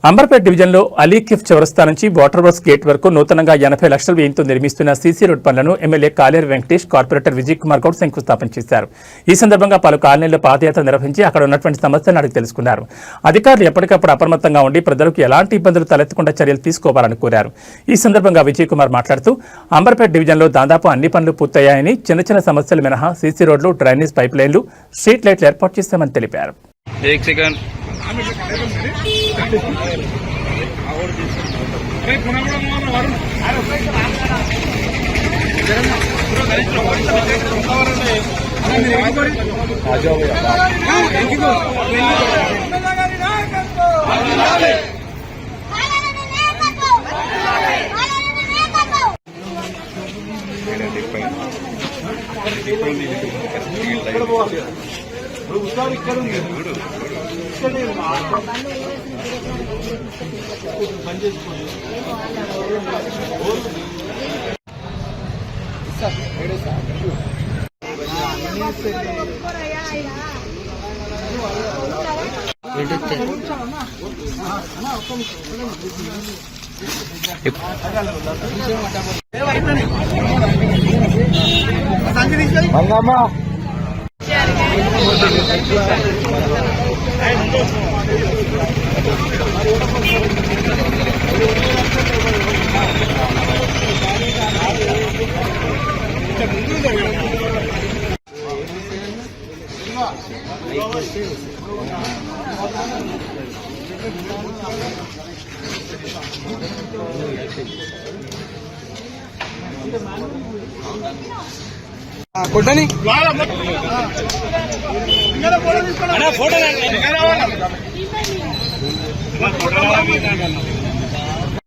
అంబర్పేట డివిజన్లో అలీకిఫ్ చౌరస్తా నుంచి వాటర్ వర్క్స్ గేట్ వరకు నూతనంగా 80 లక్షల వ్యయంతో నిర్మిస్తున్న సీసీ రోడ్ పనులను ఎమ్మెల్యే కాలేరు వెంకటేష్, కార్పొరేటర్ విజయ్ కుమార్ గౌడ్ శంకుస్థాపన చేశారు. ఈ సందర్భంగా పలు కాలనీల్లో పాదయాత్ర నిర్వహించి అక్కడ ఉన్నటువంటి సమస్యలను అడిగి తెలుసుకున్నారు. అధికారులు ఎప్పటికప్పుడు అప్రమత్తంగా ఉండి ప్రజలకు ఎలాంటి ఇబ్బందులు తలెత్తకుండా చర్యలు తీసుకోవాలని కోరారు. ఈ సందర్భంగా విజయ్ కుమార్ మాట్లాడుతూ అంబర్పేట డివిజన్లో దాదాపు అన్ని పనులు పూర్తయ్యాయని, చిన్న చిన్న సమస్యలు మినహా సీసీ రోడ్లు, డ్రైనేజ్ పైప్ లైన్లు, స్ట్రీట్ లైట్లు ఏర్పాటు చేశామని తెలిపారు. ఫోటో